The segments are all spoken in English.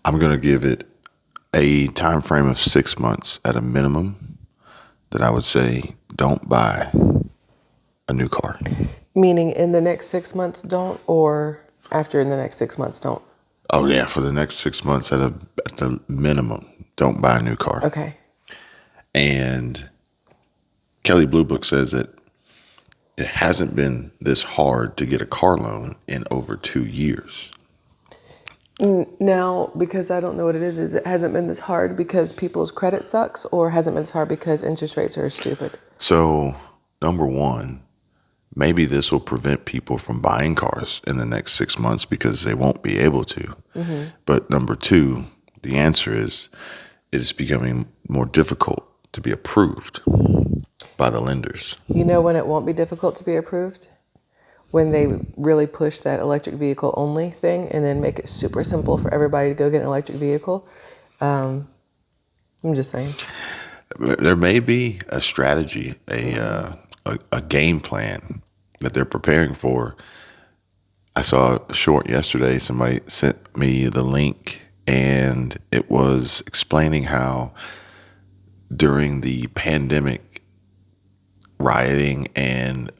I'm going to give it a time frame of 6 months at a minimum that I would say don't buy a new car. Meaning in the next 6 months don't, or after in the next 6 months don't? Oh, yeah, for the next 6 months at the minimum, don't buy a new car. Okay. And Kelley Blue Book says that it hasn't been this hard to get a car loan in over 2 years. Now, because I don't know what it is it hasn't been this hard because people's credit sucks, or hasn't been this hard because interest rates are stupid? So, number one, maybe this will prevent people from buying cars in the next 6 months because they won't be able to. Mm-hmm. But number two, the answer is it's becoming more difficult to be approved by the lenders. You know when it won't be difficult to be approved? When they really push that electric vehicle only thing and then make it super simple for everybody to go get an electric vehicle. I'm just saying. There may be a strategy, a game plan that they're preparing for. I saw a short yesterday. Somebody sent me the link, and it was explaining how during the pandemic, rioting and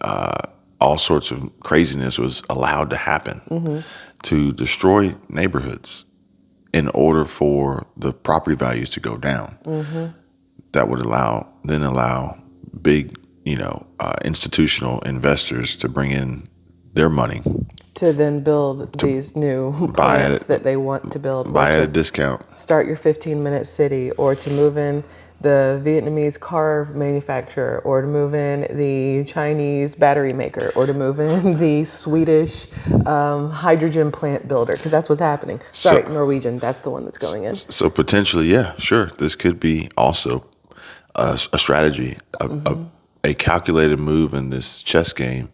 all sorts of craziness was allowed to happen to destroy neighborhoods in order for the property values to go down. That would allow big, institutional investors to bring in their money to then build these new plants that they want to build. Buy at a discount. Start your 15-minute city, or to move in the Vietnamese car manufacturer, or to move in the Chinese battery maker, or to move in the Swedish hydrogen plant builder, because that's what's happening. Norwegian, that's the one that's going in. So potentially, yeah, sure. This could be also a strategy, a calculated move in this chess game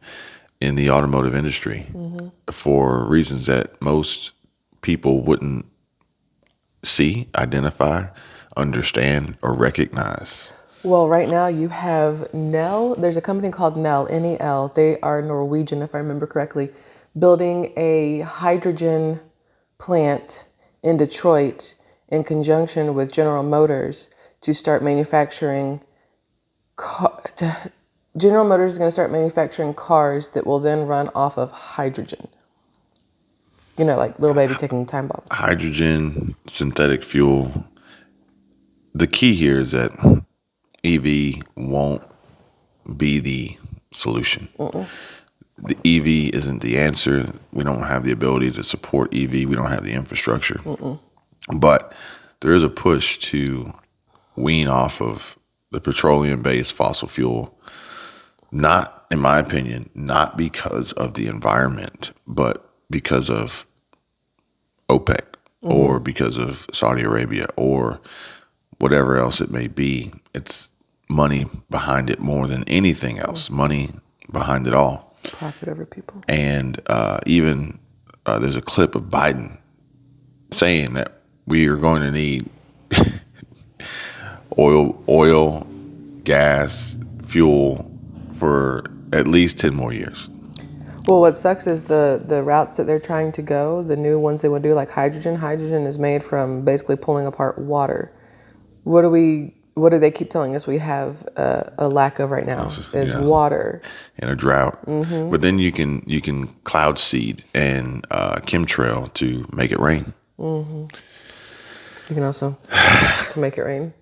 in the automotive industry for reasons that most people wouldn't see, identify, understand, or recognize. Well, right now you have Nel. There's a company called Nel, N-E-L. They are Norwegian, if I remember correctly, building a hydrogen plant in Detroit in conjunction with General Motors to start manufacturing. General Motors is going to start manufacturing cars that will then run off of hydrogen. Like little baby taking time bombs. Hydrogen, synthetic fuel. The key here is that EV won't be the solution. The EV isn't the answer. We don't have the ability to support EV. We don't have the infrastructure. But there is a push to wean off of the petroleum-based fossil fuel. Not, in my opinion, not because of the environment, but because of OPEC or because of Saudi Arabia or whatever else it may be. It's money behind it more than anything else. Money behind it all. Profit over people. And even there's a clip of Biden saying that we are going to need oil, gas, fuel for at least 10 more years. Well, what sucks is the routes that they're trying to go, the new ones they would do, like hydrogen. Hydrogen is made from basically pulling apart water. What do they keep telling us we have a lack of right now is water. And a drought. But then you can cloud seed and chemtrail to make it rain. You can also to make it rain.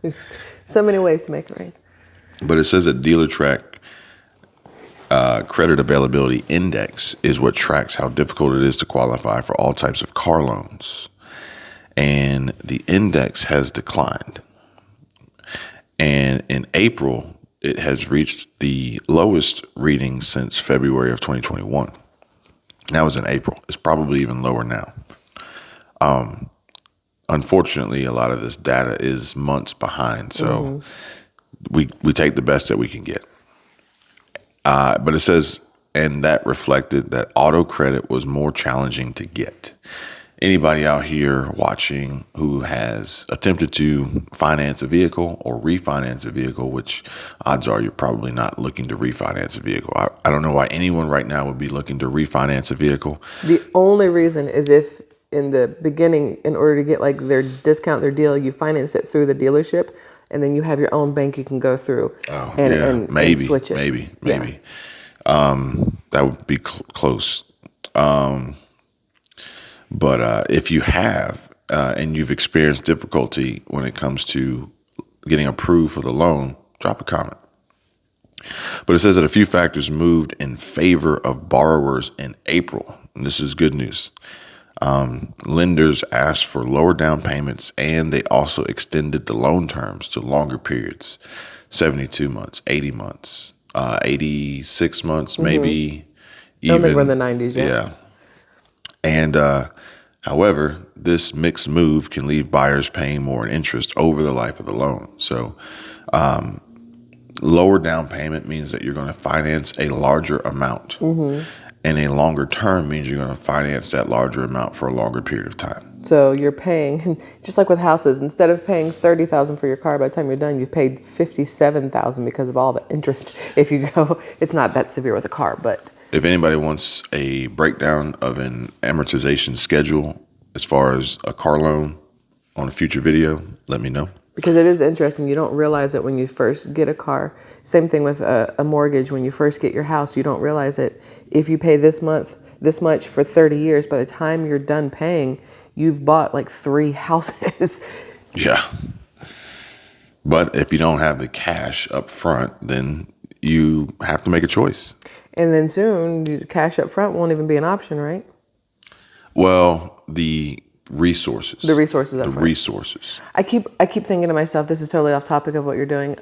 There's so many ways to make it rain. But it says that DealerTrack Credit Availability Index is what tracks how difficult it is to qualify for all types of car loans. And the index has declined. And in April, it has reached the lowest reading since February of 2021. That was in April. It's probably even lower now. Unfortunately, a lot of this data is months behind. So we take the best that we can get. But it says, and that reflected that auto credit was more challenging to get. Anybody out here watching who has attempted to finance a vehicle or refinance a vehicle, which odds are you're probably not looking to refinance a vehicle. I don't know why anyone right now would be looking to refinance a vehicle. The only reason is if in the beginning, in order to get like their discount, their deal, you finance it through the dealership, and then you have your own bank you can go through Oh, and yeah, and switch it. maybe. Yeah. That would be close. But if you have and you've experienced difficulty when it comes to getting approved for the loan, drop a comment. But it says that a few factors moved in favor of borrowers in April. And this is good news. Lenders asked for lower down payments, and they also extended the loan terms to longer periods, 72 months, 80 months, 86 months, maybe I don't think we're in even. the 90s yet. Yeah. And however, this mixed move can leave buyers paying more in interest over the life of the loan. So lower down payment means that you're going to finance a larger amount. And a longer term means you're going to finance that larger amount for a longer period of time. So you're paying, just like with houses, instead of paying $30,000 for your car, by the time you're done, you've paid $57,000 because of all the interest. If you go, it's not that severe with a car, but If anybody wants a breakdown of an amortization schedule as far as a car loan on a future video, let me know. because it is interesting, you don't realize it when you first get a car. Same thing with a mortgage. When you first get your house, you don't realize it. If you pay this much for 30 years, by the time you're done paying, you've bought like 3 houses. Yeah. But if you don't have the cash up front, then you have to make a choice. And then soon, cash up front won't even be an option, right? Well, the resources. The resources up The front. resources. I keep thinking to myself, this is totally off topic of what you're doing.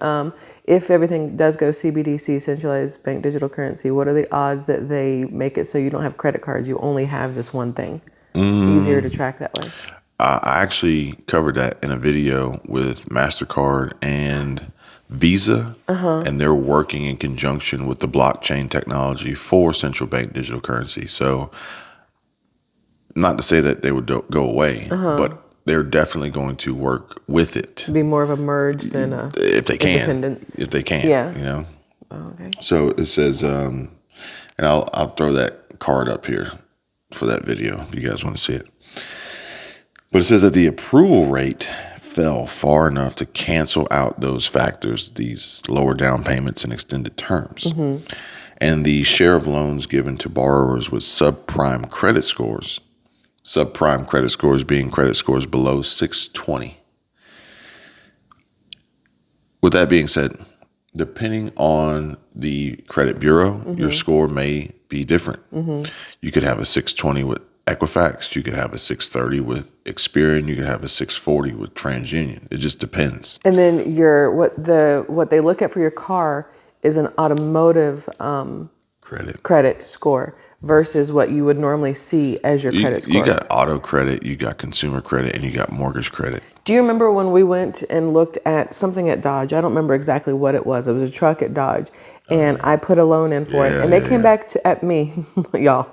If everything does go CBDC, centralized bank digital currency, what are the odds that they make it so you don't have credit cards? You only have this one thing. Easier to track that way. I actually covered that in a video with MasterCard and Visa, and they're working in conjunction with the blockchain technology for central bank digital currency. So not to say that they would go away, but they're definitely going to work with it Be more of a merge than a if they can. independent. If they can, Yeah. you know. Oh, okay. So it says, and I'll throw that card up here for that video if you guys want to see it. But it says that the approval rate fell far enough to cancel out those factors, these lower down payments and extended terms. And the share of loans given to borrowers with subprime credit scores being credit scores below 620. With that being said, depending on the credit bureau, your score may be different. You could have a 620 with Equifax, you could have a 630 with Experian, you could have a 640 with TransUnion. It just depends. And then what they look at for your car is an automotive credit score versus what you would normally see as your credit score. You got auto credit, you got consumer credit, and you got mortgage credit. Do you remember when we went and looked at something at Dodge? I don't remember exactly what it was. It was a truck at Dodge. And I put a loan in for it. And they came back at me, y'all,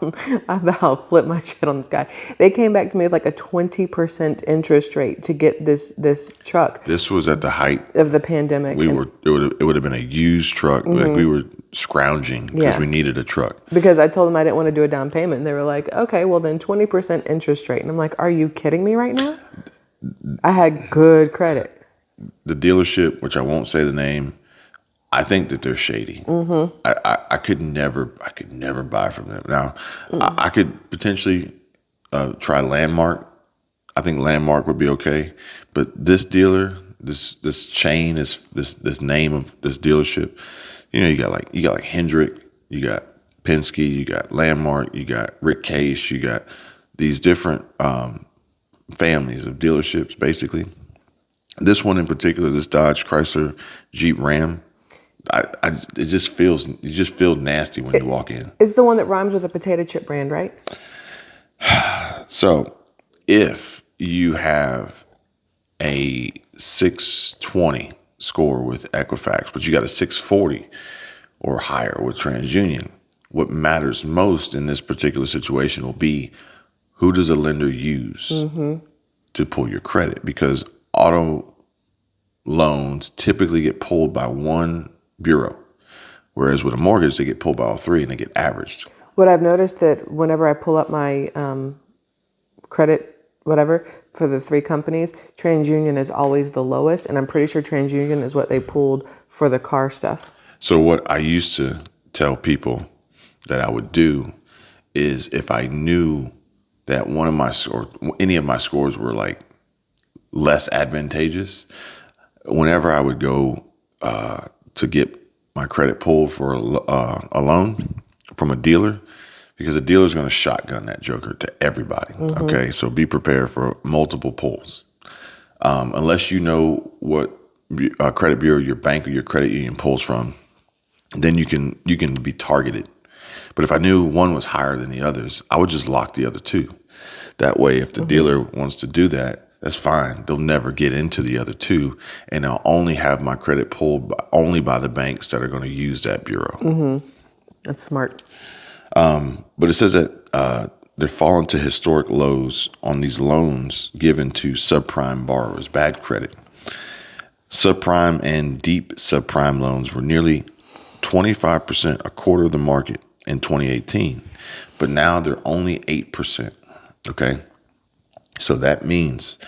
I about flipped my shit on this guy. They came back to me with like a 20% interest rate to get this truck. This was at the height of the pandemic. It would have been a used truck. Like we were scrounging because we needed a truck. Because I told them I didn't want to do a down payment. And they were like, okay, well then 20% interest rate. And I'm like, are you kidding me right now? I had good credit. The dealership, which I won't say the name, I think that they're shady. I could never buy from them. Now, I could potentially try Landmark. I think Landmark would be okay. But this dealer, this chain, this name of this dealership, you know, you got like Hendrick, you got Penske, you got Landmark, you got Rick Case, you got these different families of dealerships, basically. This one in particular, this Dodge Chrysler Jeep Ram, it just feels nasty when you walk in. It's the one that rhymes with a potato chip brand, right? So if you have a 620 score with Equifax, but you got a 640 or higher with TransUnion, what matters most in this particular situation will be who does a lender use to pull your credit? Because auto loans typically get pulled by one bureau, whereas with a mortgage, they get pulled by all 3 and they get averaged. What I've noticed that whenever I pull up my credit whatever for the three companies, TransUnion is always the lowest, and I'm pretty sure TransUnion is what they pulled for the car stuff. So what I used to tell people that I would do is if I knew that one of my or any of my scores were like less advantageous, whenever I would go to get my credit pulled for a loan from a dealer, because a dealer's going to shotgun that joker to everybody. Okay, so be prepared for multiple pulls. Unless you know what credit bureau your bank or your credit union pulls from, then you can be targeted. But if I knew one was higher than the others, I would just lock the other two. That way, if the dealer wants to do that, that's fine. They'll never get into the other two, and I'll only have my credit pulled only by the banks that are going to use that bureau. That's smart. But it says that they're falling to historic lows on these loans given to subprime borrowers, bad credit. Subprime and deep subprime loans were nearly 25%, a quarter of the market in 2018, but now they're only 8%. Okay, so that means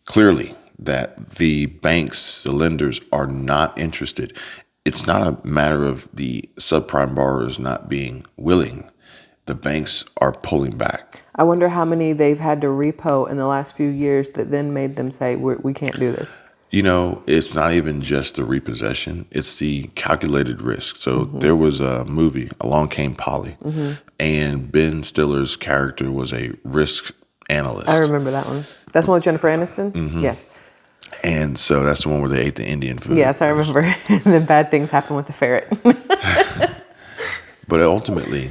clearly that the banks, the lenders, are not interested. It's not a matter of the subprime borrowers not being willing. The banks are pulling back. I wonder how many they've had to repo in the last few years that then made them say, we can't do this. You know, it's not even just the repossession. It's the calculated risk. So there was a movie, Along Came Polly, and Ben Stiller's character was a risk analyst. I remember that one. That's one with Jennifer Aniston? Yes. And so that's the one where they ate the Indian food. Yes, I remember. And then bad things happen with the ferret. But ultimately,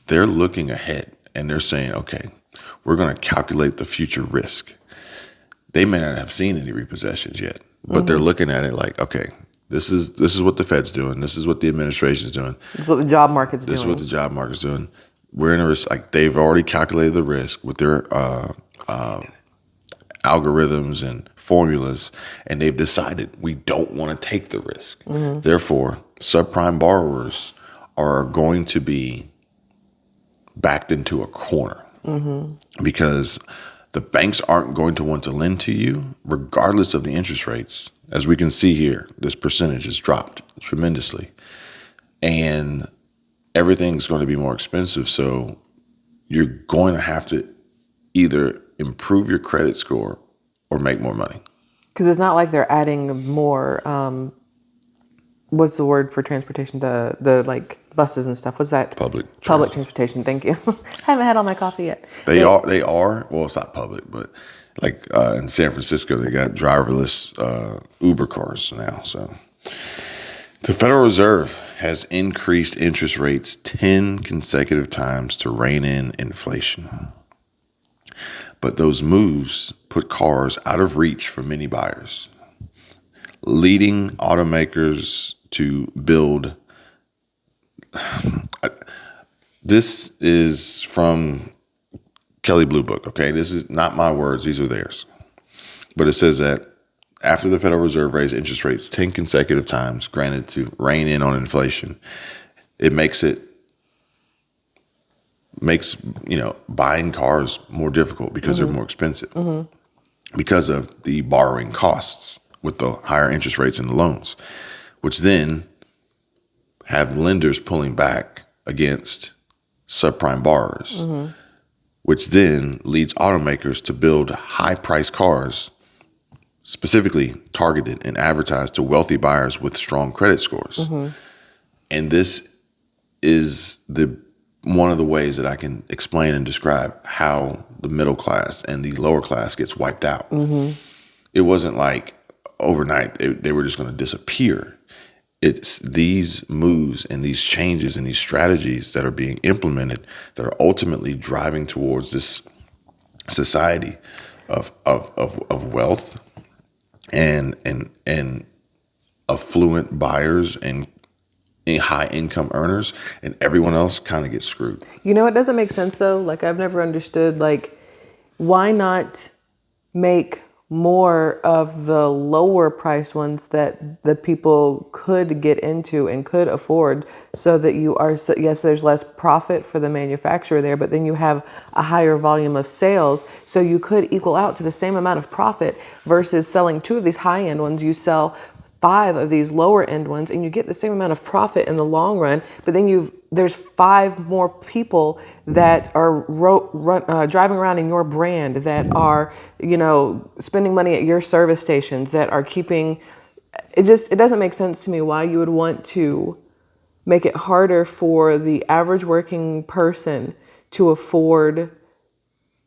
they're looking ahead and they're saying, okay, we're going to calculate the future risk. They may not have seen any repossessions yet, but they're looking at it like, okay, this is what the Fed's doing. This is what the administration's doing. This is what the job market's doing. This is what the job market's doing. We're in a risk. Like, they've already calculated the risk with their algorithms and formulas, and they've decided we don't want to take the risk. Therefore, subprime borrowers are going to be backed into a corner because the banks aren't going to want to lend to you regardless of the interest rates. As we can see here, this percentage has dropped tremendously, and everything's going to be more expensive. So you're going to have to either improve your credit score or make more money. Because it's not like they're adding more, what's the word for transportation? The like buses and stuff. What's that? Public transportation. Thank you. I haven't had all my coffee yet. They are. Well, it's not public, but like in San Francisco, they got driverless Uber cars now. So the Federal Reserve has increased interest rates 10 consecutive times to rein in inflation. But those moves put cars out of reach for many buyers, leading automakers to build. This is from Kelley Blue Book, okay? This is not my words, these are theirs. But it says that after the Federal Reserve raised interest rates 10 consecutive times, granted to rein in on inflation, it makes buying cars more difficult because they're more expensive because of the borrowing costs with the higher interest rates in the loans, which then have lenders pulling back against subprime borrowers, which then leads automakers to build high-priced cars specifically targeted and advertised to wealthy buyers with strong credit scores. And this is one of the ways that I can explain and describe how the middle class and the lower class gets wiped out. It wasn't like overnight they were just going to disappear. It's these moves and these changes and these strategies that are being implemented that are ultimately driving towards this society of wealth and affluent buyers and high income earners, and everyone else kind of gets screwed. You know, it doesn't make sense though. Like, I've never understood, like, why not make more of the lower priced ones that the people could get into and could afford, so that you are, so yes, there's less profit for the manufacturer there, but then you have a higher volume of sales, so you could equal out to the same amount of profit. Versus selling 2 of these high end ones, you sell 5 of these lower end ones and you get the same amount of profit in the long run, but then there's 5 more people that are driving around in your brand, that are, spending money at your service stations, that are keeping it doesn't make sense to me why you would want to make it harder for the average working person to afford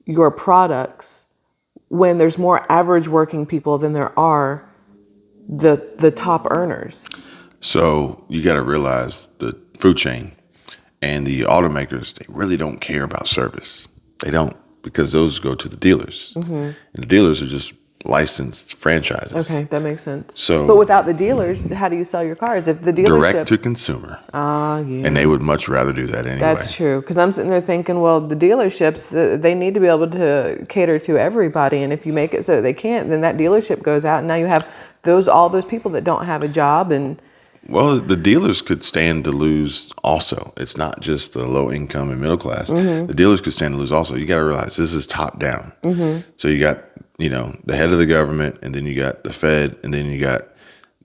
your products when there's more average working people than there are the top earners. So you got to realize the food chain and the automakers, they really don't care about service. They don't, because those go to the dealers. And the dealers are just licensed franchises. Okay, that makes sense. So but without the dealers, how do you sell your cars? If the dealership... Direct to consumer. Yeah. And they would much rather do that anyway. That's true. Because I'm sitting there thinking, well, the dealerships, they need to be able to cater to everybody. And if you make it so they can't, then that dealership goes out. And now you have all those people that don't have a job. And well, the dealers could stand to lose also. It's not just the low income and middle class. The dealers could stand to lose also. You got to realize this is top down. So you got, the head of the government, and then you got the Fed, and then you got,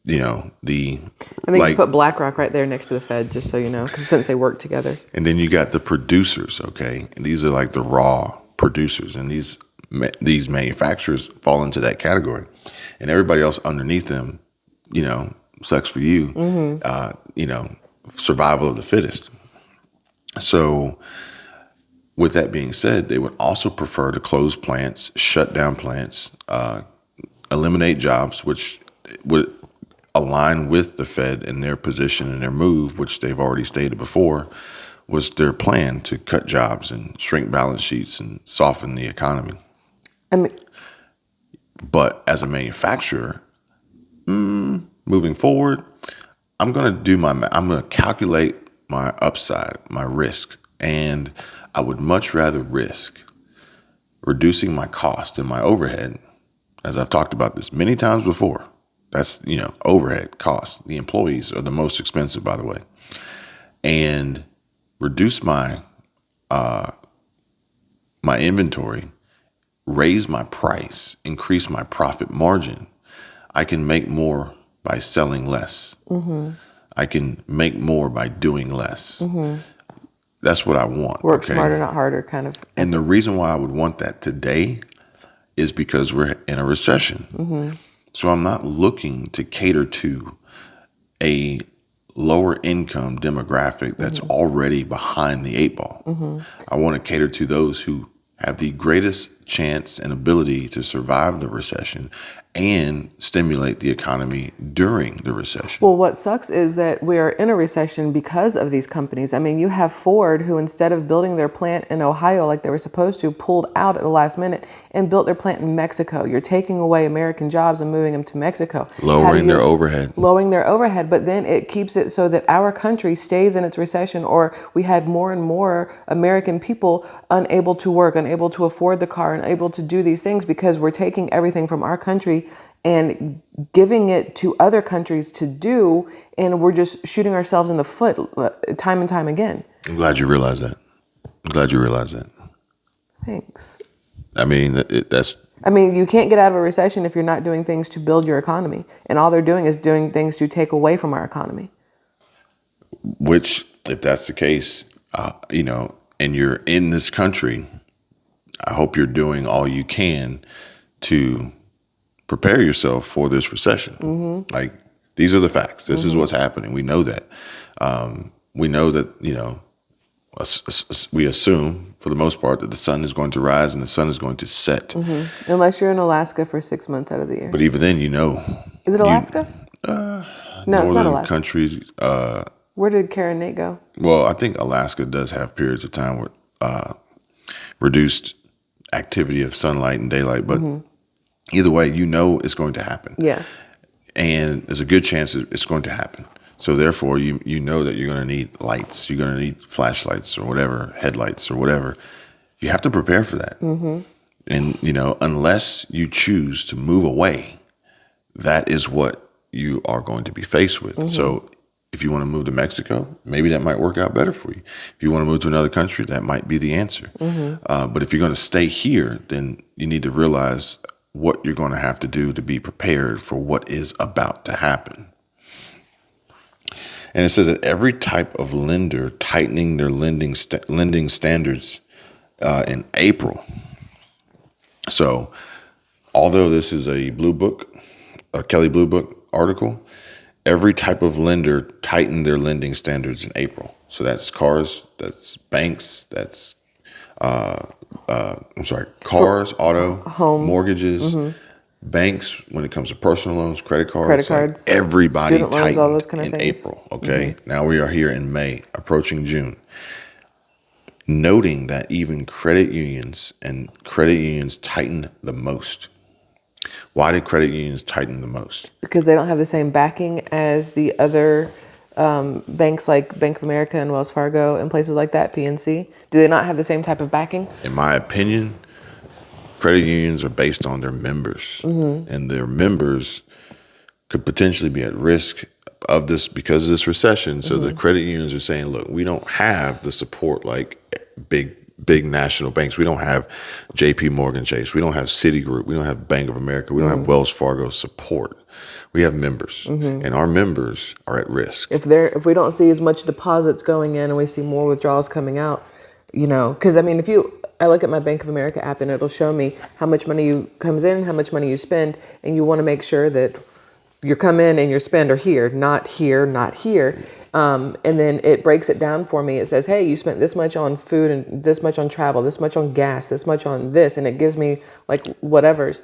the... I think you put BlackRock right there next to the Fed, just so you know, because since they work together. And then you got the producers, okay? And these are like the raw producers, and these manufacturers fall into that category. And everybody else underneath them, sucks for you, survival of the fittest. So with that being said, they would also prefer to close plants, shut down plants, eliminate jobs, which would align with the Fed and their position and their move, which they've already stated before, was their plan to cut jobs and shrink balance sheets and soften the economy. But as a manufacturer, moving forward, I'm going to calculate my upside, my risk, and I would much rather risk reducing my cost and my overhead, as I've talked about this many times before. That's, overhead costs. The employees are the most expensive, by the way. And reduce my inventory, raise my price, increase my profit margin. I can make more by selling less. I can make more by doing less. That's what I want. Work smarter, not harder, kind of. And the reason why I would want that today is because we're in a recession. So I'm not looking to cater to a lower income demographic that's already behind the 8 ball. I want to cater to those who have the greatest chance and ability to survive the recession and stimulate the economy during the recession. Well, what sucks is that we are in a recession because of these companies. I mean, you have Ford, who instead of building their plant in Ohio like they were supposed to, pulled out at the last minute and built their plant in Mexico. You're taking away American jobs and moving them to Mexico. Lowering their overhead. Lowering their overhead, but then it keeps it so that our country stays in its recession, or we have more and more American people unable to work, unable to afford the car, unable to do these things because we're taking everything from our country and giving it to other countries to do, and we're just shooting ourselves in the foot time and time again. I'm glad you realize that. Thanks. I mean, you can't get out of a recession if you're not doing things to build your economy, and all they're doing is doing things to take away from our economy. Which, if that's the case, and you're in this country, I hope you're doing all you can to prepare yourself for this recession. Like, these are the facts. This is what's happening. We know that. We know that, we assume for the most part that the sun is going to rise and the sun is going to set. Unless you're in Alaska for 6 months out of the year. But even then, Is it Alaska? No, it's not northern Alaska. countries. Where did Karen and Nate go? Well, I think Alaska does have periods of time with reduced activity of sunlight and daylight, but either way, it's going to happen. Yeah. And there's a good chance it's going to happen. So therefore, you know that you're going to need lights, you're going to need flashlights or whatever, headlights or whatever. You have to prepare for that. And, unless you choose to move away, that is what you are going to be faced with. So if you want to move to Mexico, maybe that might work out better for you. If you want to move to another country, that might be the answer. But if you're going to stay here, then you need to realize what you're going to have to do to be prepared for what is about to happen. And it says that every type of lender tightening their lending standards in April. So although this is a Kelley Blue Book article, every type of lender tightened their lending standards in April. So that's cars, that's banks, that's cars, auto, home, mortgages, banks. When it comes to personal loans, credit cards, everybody student loans, tightened all those kind of in things. April. Okay, now we are here in May, approaching June. Noting that even credit unions tighten the most. Why did credit unions tighten the most? Because they don't have the same backing as the other banks like Bank of America and Wells Fargo and places like that, PNC. Do they not have the same type of backing? In my opinion, credit unions are based on their members, and their members could potentially be at risk of this because of this recession. So the credit unions are saying, look, we don't have the support like big national banks. We don't have JP Morgan Chase. We don't have Citigroup. We don't have Bank of America. We don't have Wells Fargo support. We have members, and our members are at risk. If we don't see as much deposits going in and we see more withdrawals coming out, because I mean, I look at my Bank of America app and it'll show me how much money comes in, how much money you spend, and you want to make sure that your come in and your spend are here, not here, not here. And then it breaks it down for me. It says, hey, you spent this much on food and this much on travel, this much on gas, this much on this. And it gives me like whatever's.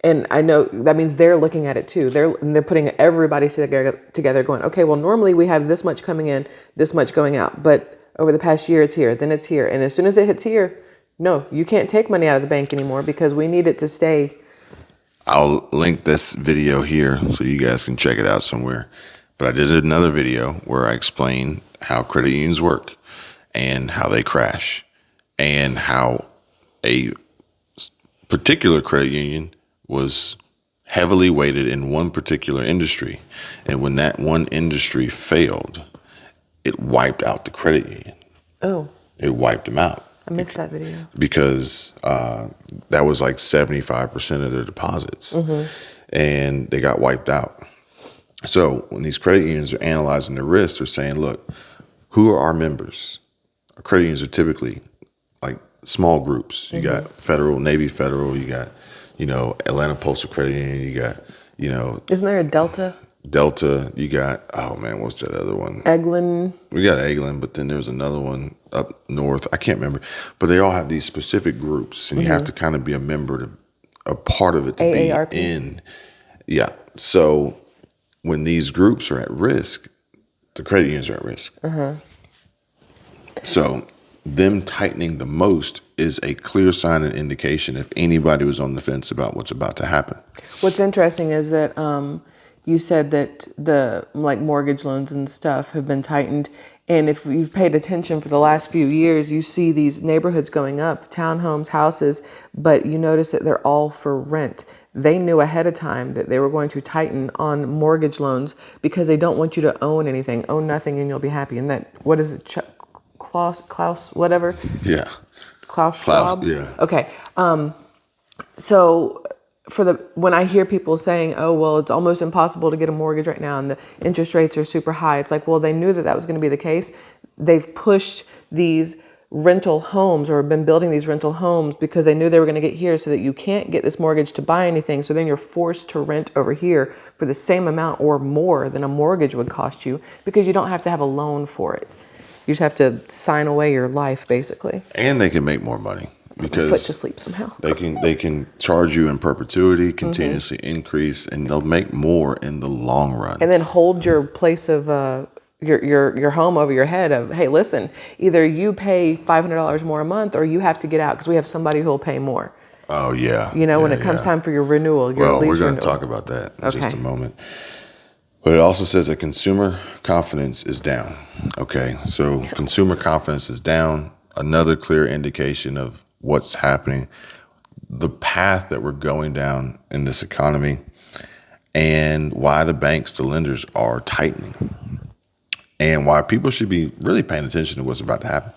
And I know that means they're looking at it too. They're putting everybody together going, okay, well, normally we have this much coming in, this much going out. But over the past year, it's here, then it's here. And as soon as it hits here, no, you can't take money out of the bank anymore because we need it to stay. I'll link this video here so you guys can check it out somewhere. But I did another video where I explained how credit unions work and how they crash and how a particular credit union was heavily weighted in one particular industry. And when that one industry failed, it wiped out the credit union. Oh. It wiped them out. I missed that video. Because that was like 75% of their deposits. And they got wiped out. So when these credit unions are analyzing the risks, they're saying, look, who are our members? Our credit unions are typically like small groups. You got Navy Federal, you got, Atlanta Postal Credit Union, you got, Isn't there a Delta? Delta, you got, what's that other one? Eglin. We got Eglin, but then there's another one up north. I can't remember. But they all have these specific groups, and you have to kind of be a member a part of it to AARP. be in. Yeah. So when these groups are at risk, the credit unions are at risk. So them tightening the most is a clear sign and indication if anybody was on the fence about what's about to happen. What's interesting is that you said that the mortgage loans and stuff have been tightened. And if you've paid attention for the last few years, you see these neighborhoods going up, townhomes, houses, but you notice that they're all for rent. They knew ahead of time that they were going to tighten on mortgage loans because they don't want you to own anything, own nothing, and you'll be happy. And that, what is it, Klaus, whatever? Yeah. Klaus Schwab? Yeah. Okay. So when I hear people saying, oh, well, it's almost impossible to get a mortgage right now and the interest rates are super high. It's like, well, they knew that was going to be the case. They've pushed these rental homes or been building these rental homes because they knew they were going to get here so that you can't get this mortgage to buy anything. So then you're forced to rent over here for the same amount or more than a mortgage would cost you because you don't have to have a loan for it. You just have to sign away your life, basically. And they can make more money because put to sleep somehow. They can charge you in perpetuity, continuously increase, and they'll make more in the long run. And then hold your place of your home over your head of, hey, listen, either you pay $500 more a month or you have to get out because we have somebody who will pay more. Oh, yeah. When it comes time for your renewal, we're going to talk about that in just a moment. But it also says that consumer confidence is down. Okay, so consumer confidence is down. Another clear indication of what's happening, the path that we're going down in this economy, and why the banks, the lenders, are tightening, and why people should be really paying attention to what's about to happen.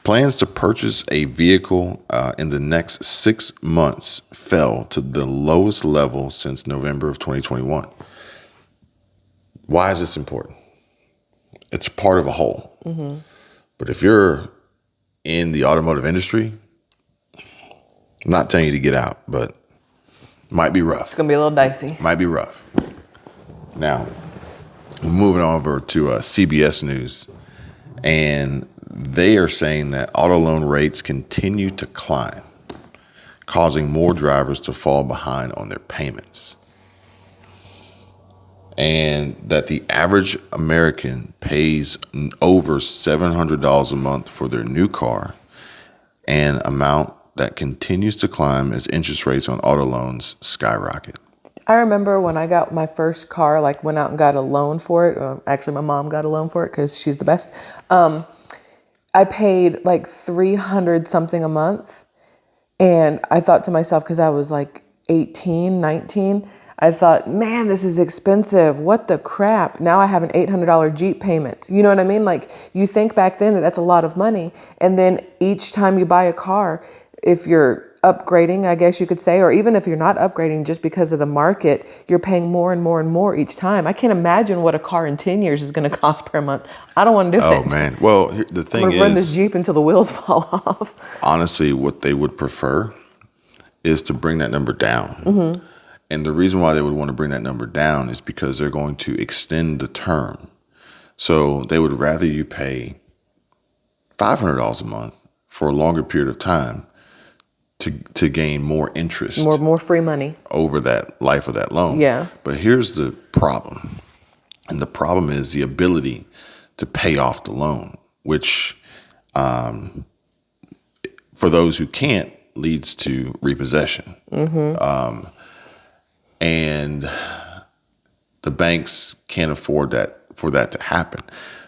Plans to purchase a vehicle in the next 6 months fell to the lowest level since November of 2021. Why is this important? It's part of a whole. Mm-hmm. But if you're in the automotive industry, I'm not telling you to get out, but it might be rough. It's going to be a little dicey. Might be rough. Now, we're moving over to CBS News, and they are saying that auto loan rates continue to climb, causing more drivers to fall behind on their payments. And that the average American pays over $700 a month for their new car, an amount that continues to climb as interest rates on auto loans skyrocket. I remember when I got my first car, like went out and got a loan for it. Actually, my mom got a loan for it because she's the best. I paid like $300 something a month. And I thought to myself, because I was like 18, 19, I thought, man, this is expensive. What the crap? Now I have an $800 Jeep payment. You know what I mean? Like, you think back then that that's a lot of money. And then each time you buy a car, if you're upgrading, I guess you could say, or even if you're not upgrading just because of the market, you're paying more and more and more each time. I can't imagine what a car in 10 years is going to cost per month. I don't want to do it. Oh, man. Well, the thing I'm going to run this Jeep until the wheels fall off. Honestly, what they would prefer is to bring that number down. Mm-hmm. And the reason why they would want to bring that number down is because they're going to extend the term. So they would rather you pay $500 a month for a longer period of time to gain more interest. More free money. Over that life of that loan. Yeah. But here's the problem. And the problem is the ability to pay off the loan, which for those who can't, leads to repossession. Mm-hmm. And the banks can't afford for that to happen.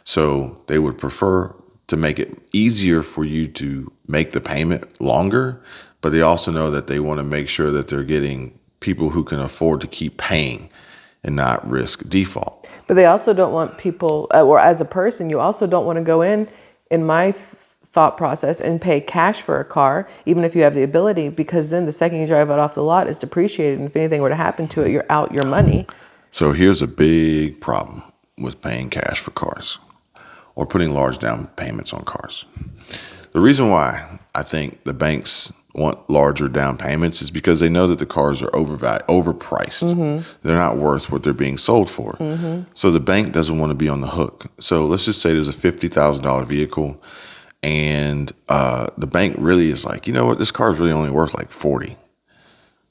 So they would prefer to make it easier for you to make the payment longer, but they also know that they want to make sure that they're getting people who can afford to keep paying and not risk default. But they also don't want people, or as a person, you also don't want to go in my thought process, and pay cash for a car, even if you have the ability, because then the second you drive it off the lot, it's depreciated. And if anything were to happen to it, you're out your money. So here's a big problem with paying cash for cars or putting large down payments on cars. The reason why I think the banks want larger down payments is because they know that the cars are overpriced. Mm-hmm. They're not worth what they're being sold for. Mm-hmm. So the bank doesn't want to be on the hook. So let's just say there's a $50,000 vehicle, and the bank really is like, you know what, this car is really only worth like 40,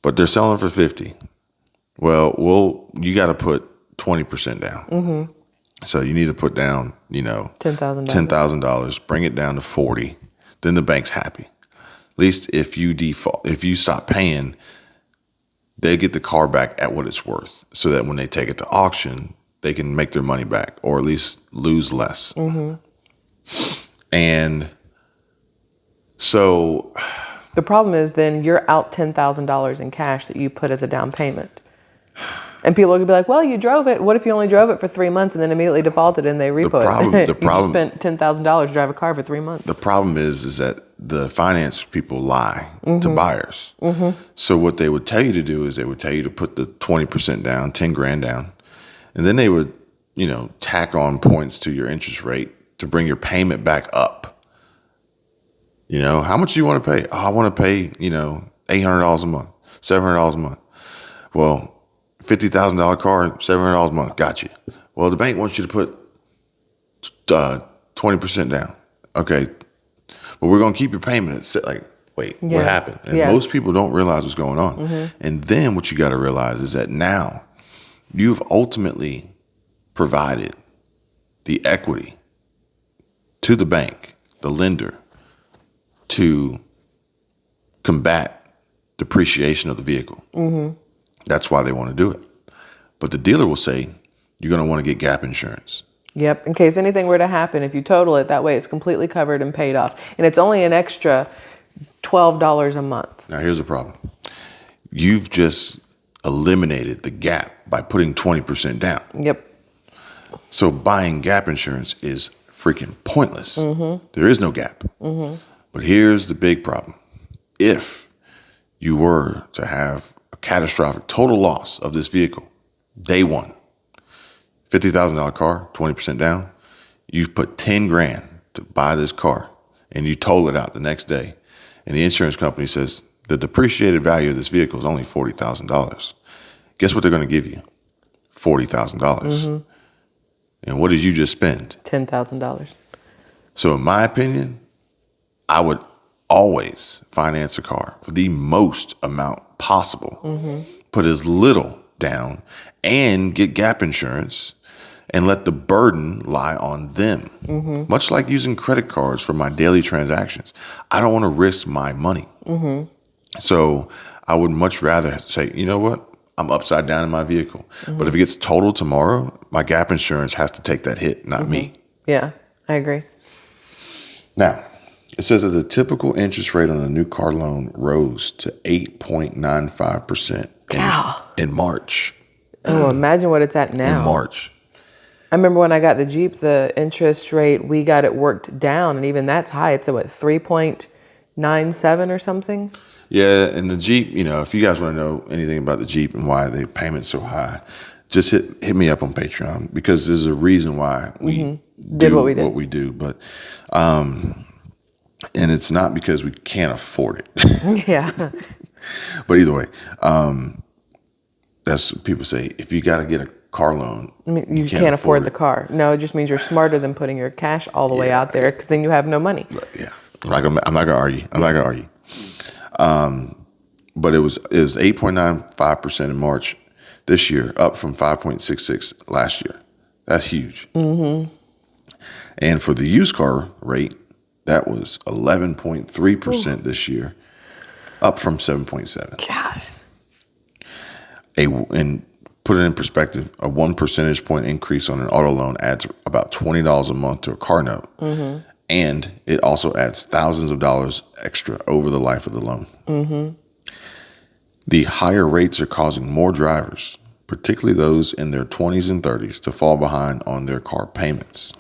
but they're selling for 50. Well, you got to put 20% down. Mm-hmm. So you need to put down, $10,000, bring it down to 40. Then the bank's happy. At least if you stop paying, they get the car back at what it's worth, so that when they take it to auction, they can make their money back, or at least lose less. Mm-hmm. And so the problem is then you're out $10,000 in cash that you put as a down payment. And people are going to be like, well, you drove it. What if you only drove it for 3 months and then immediately defaulted and they repo it? You spent $10,000 to drive a car for 3 months. The problem is that the finance people lie to buyers. Mm-hmm. So what they would tell you to do is they would tell you to put the 20% down, 10 grand down. And then they would, tack on points to your interest rate to bring your payment back up. How much do you want to pay? Oh, I want to pay, $800 a month, $700 a month. Well, $50,000 car, $700 a month. Got you. Well, the bank wants you to put 20% down. Okay. But we're going to keep your payment at wait, what happened? And most people don't realize what's going on. Mm-hmm. And then what you got to realize is that now you've ultimately provided the equity to the bank, the lender, to combat depreciation of the vehicle. Mm-hmm. That's why they want to do it. But the dealer will say, you're going to want to get gap insurance. Yep. In case anything were to happen, if you total it, that way it's completely covered and paid off. And it's only an extra, $12 a month. Now, here's the problem. You've just eliminated the gap by putting 20% down. Yep. So buying gap insurance is freaking pointless. There is no gap. But here's the big problem. If you were to have a catastrophic total loss of this vehicle, day one, $50,000 car, 20% down, you put 10 grand to buy this car and you total it out the next day. And the insurance company says the depreciated value of this vehicle is only $40,000. Guess what they're going to give you? $40,000. And what did you just spend? $10,000. So in my opinion, I would always finance a car for the most amount possible. Put as little down and get gap insurance and let the burden lie on them. Much like using credit cards for my daily transactions. I don't want to risk my money. So I would much rather say, you know what? I'm upside down in my vehicle. But if it gets totaled tomorrow, my gap insurance has to take that hit, not me. Yeah, I agree. Now, it says that the typical interest rate on a new car loan rose to 8.95% in March. Oh, imagine what it's at now. In March. I remember when I got the Jeep, the interest rate, we got it worked down, and even that's high. It's at what, 3.97 or something? Yeah, and the Jeep, if you guys want to know anything about the Jeep and why the payment's so high, just hit me up on Patreon, because there's a reason why we did do what we did. But, and it's not because we can't afford it. Yeah. But either way, that's what people say. If you got to get a car loan, I mean, you can't afford the car. No, it just means you're smarter than putting your cash all the way out there, because then you have no money. Yeah, I'm not gonna argue. But it was 8.95% in March this year, up from 5.66 last year. That's huge. And for the used car rate, that was 11.3% this year, up from 7.7. Gosh. And put it in perspective, a 1 percentage point increase on an auto loan adds about $20 a month to a car note. And it also adds thousands of dollars extra over the life of the loan. The higher rates are causing more drivers, particularly those in their 20s and 30s, to fall behind on their car payments.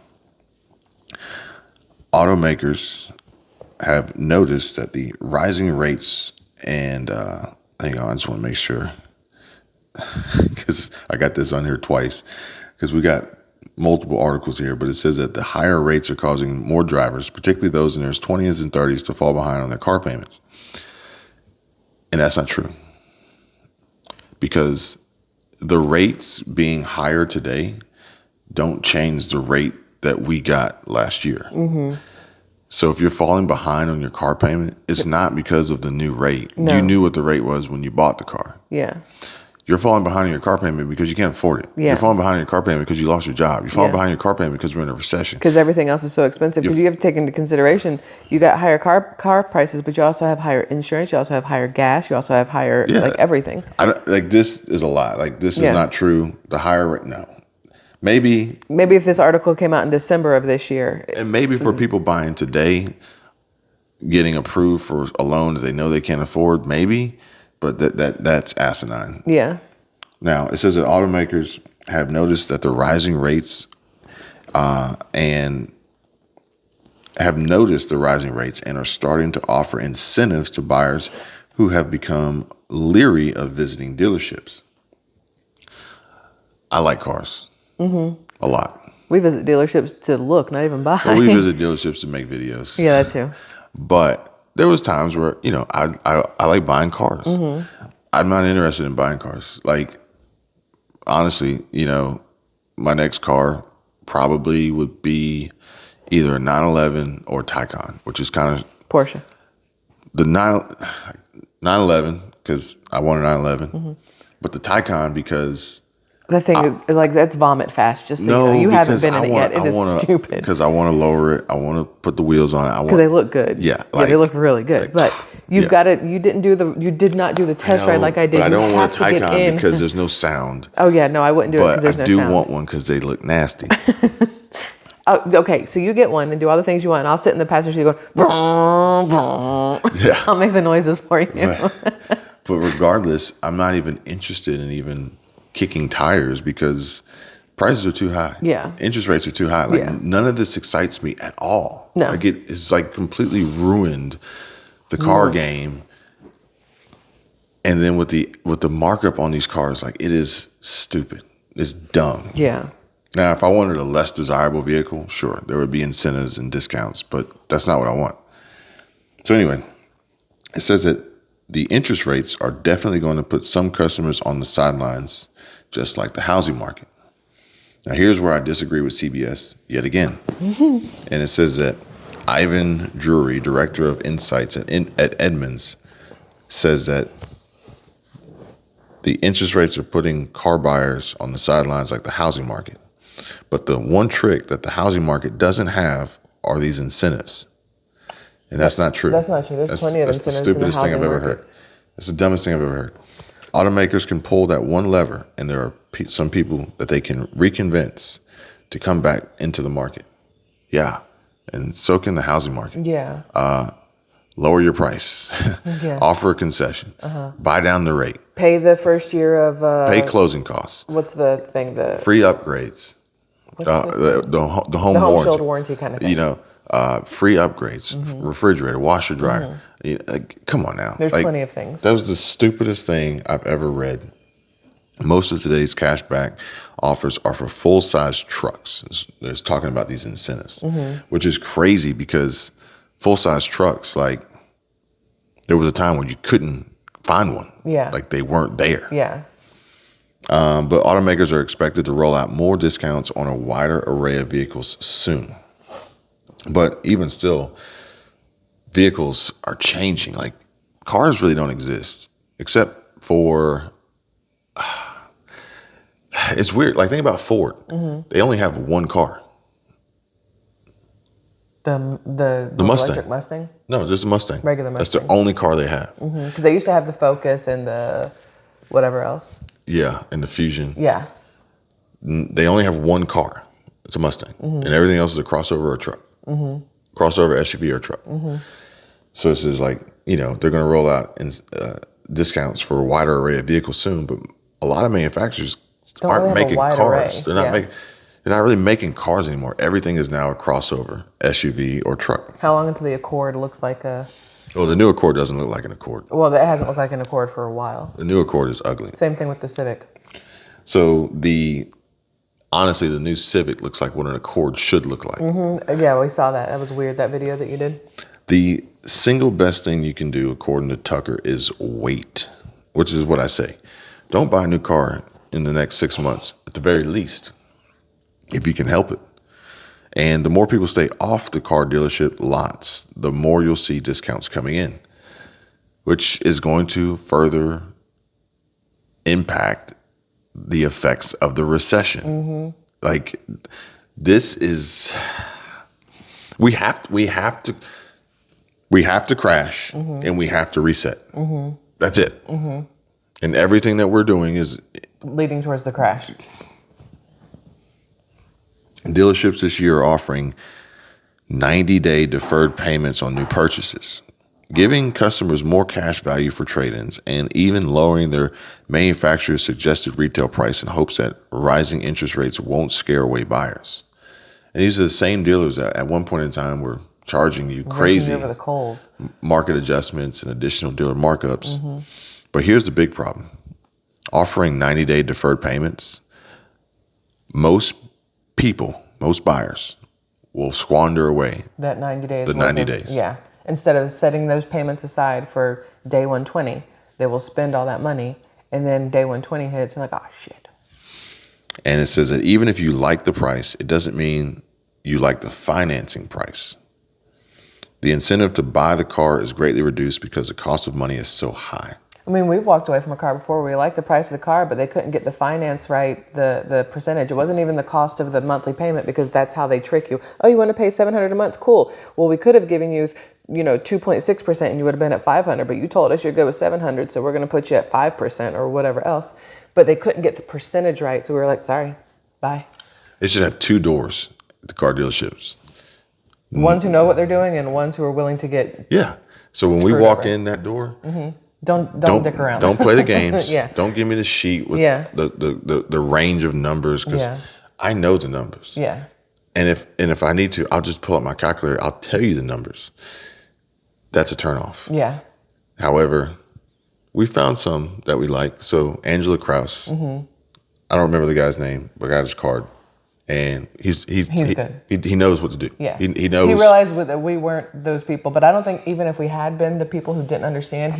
Automakers have noticed that the rising rates and, hang on, I just want to make sure, because I got this on here twice, because we got multiple articles here, but it says that the higher rates are causing more drivers, particularly those in their 20s and 30s, to fall behind on their car payments. And that's not true, because the rates being higher today don't change the rate that we got last year. So if you're falling behind on your car payment, it's not because of the new rate. No. You knew what the rate was when you bought the car. Yeah. You're falling behind on your car payment because you can't afford it. Yeah. You're falling behind on your car payment because you lost your job. You're falling behind on your car payment because we're in a recession. Because everything else is so expensive. Because you have to take into consideration, you got higher car prices, but you also have higher insurance. You also have higher gas. You also have higher, everything. This is a lie. This is not true. The higher rate, no. Maybe if this article came out in December of this year. And maybe for people buying today, getting approved for a loan that they know they can't afford, maybe. But that's asinine. Yeah. Now, it says that automakers have noticed that the rising rates and are starting to offer incentives to buyers who have become leery of visiting dealerships. I like cars a lot. We visit dealerships to look, not even buy. Well, we visit dealerships to make videos. Yeah, that too. But there was times where, I like buying cars. I'm not interested in buying cars. Honestly, my next car probably would be either a 911 or Taycan, which is kind of Porsche. The 911, because I want a 911, but the Taycan because The thing is, that's vomit fast. Just so you know, you haven't been in it yet. It is stupid. Because I want to lower it. I want to put the wheels on it. Because they look good. Yeah, they look really good. But you've got to. You did not do the test ride like I did. But I don't want a Taycan Taycan because there's no sound. Oh yeah, no, I wouldn't do it because there's no sound. But I do want one because they look nasty. Oh, okay, so you get one and do all the things you want, and I'll sit in the passenger seat going, vroom, vroom. Yeah. I'll make the noises for you. But regardless, I'm not even interested in even kicking tires because prices are too high. Yeah. Interest rates are too high. Like, Yeah. none of this excites me at all. No. Like, it's like completely ruined the car game. And then with the markup on these cars, like, it is stupid. It's dumb. Yeah. Now, if I wanted a less desirable vehicle, sure, there would be incentives and discounts, but that's not what I want. So anyway, it says that the interest rates are definitely going to put some customers on the sidelines, just like the housing market. Now, here's where I disagree with CBS yet again. And it says that Ivan Drury, director of insights at Edmunds, says that the interest rates are putting car buyers on the sidelines like the housing market. But the one trick that the housing market doesn't have are these incentives. And that's not true. That's not true. There's plenty of incentives the in the stupidest thing housing I've ever market. heard. That's the dumbest thing I've ever heard. Automakers can pull that one lever, and there are some people that they can reconvince to come back into the market. Yeah. And so can the housing market. Yeah. Lower your price. Yeah. Offer a concession. Buy down the rate. Pay the first year of Pay closing costs. what's the thing? The Free upgrades. The home home warranty. shield warranty kind of thing. Free upgrades, refrigerator, washer, dryer. Come on now. There's plenty of things. That was the stupidest thing I've ever read. Most of today's cashback offers are for full-size trucks. There's talking about these incentives, which is crazy because full-size trucks, like, there was a time when you couldn't find one. Yeah. Like, they weren't there. Yeah. But automakers are expected to roll out more discounts on a wider array of vehicles soon. But even still, vehicles are changing. Like, cars really don't exist except for, it's weird. Like, think about Ford. They only have one car. The Mustang. electric Mustang? No, just a Mustang. Regular That's Mustang. the only car they have. Because they used to have the Focus and the whatever else. Yeah, and the Fusion. Yeah. They only have one car. It's a Mustang. And everything else is a crossover or a truck. Crossover, SUV, or truck. So this is like, they're going to roll out discounts for a wider array of vehicles soon, but a lot of manufacturers Don't aren't really have a making wide cars. array. They're not really making cars anymore. Everything is now a crossover, SUV, or truck. How long until the Accord looks like a... Well, the new Accord doesn't look like an Accord. Well, that hasn't looked like an Accord for a while. The new Accord is ugly. Same thing with the Civic. So honestly, the new Civic looks like what an Accord should look like. Yeah, we saw that. That was weird, that video that you did. The single best thing you can do, according to Tucker, is wait, which is what I say. Don't buy a new car in the next 6 months, at the very least, if you can help it. And the more people stay off the car dealership lots, the more you'll see discounts coming in, which is going to further impact the effects of the recession. Like, this is, we have to crash and we have to reset. That's it. And everything that we're doing is Leading towards the crash. dealerships this year are offering 90-day deferred payments on new purchases, giving customers more cash value for trade-ins, and even lowering their manufacturer's suggested retail price in hopes that rising interest rates won't scare away buyers. And these are the same dealers that at one point in time were charging you crazy Over the coals. market adjustments and additional dealer markups. But here's the big problem. Offering 90-day deferred payments, most buyers will squander away That 90 days. the 90 days. Yeah. Instead of setting those payments aside for day 120, they will spend all that money. And then day 120 hits and like, oh, shit. And it says that even if you like the price, it doesn't mean you like the financing price. The incentive to buy the car is greatly reduced because the cost of money is so high. I mean, we've walked away from a car before where we liked the price of the car, but they couldn't get the finance right, the percentage. It wasn't even the cost of the monthly payment because that's how they trick you. Oh, you want to pay $700 a month? Cool. Well, we could have given you, 2.6% and you would have been at $500, but you told us you're good with $700, so we're going to put you at 5% or whatever else. But they couldn't get the percentage right, so we were like, sorry, bye. It should have two doors. the car dealerships. Ones who know what they're doing and ones who are willing to get Yeah. So when we screwed walk over. in that door, Don't dick around. don't play the games. Yeah. Don't give me the sheet with Yeah. the range of numbers, because Yeah. I know the numbers. Yeah. And if I need to, I'll just pull up my calculator. I'll tell you the numbers. That's a turnoff. Yeah. However, we found some that we like. So Angela Krause, I don't remember the guy's name, but I got his card, and he's good. He knows what to do. Yeah. He knows. He realized that we weren't those people, but I don't think even if we had been the people who didn't understand,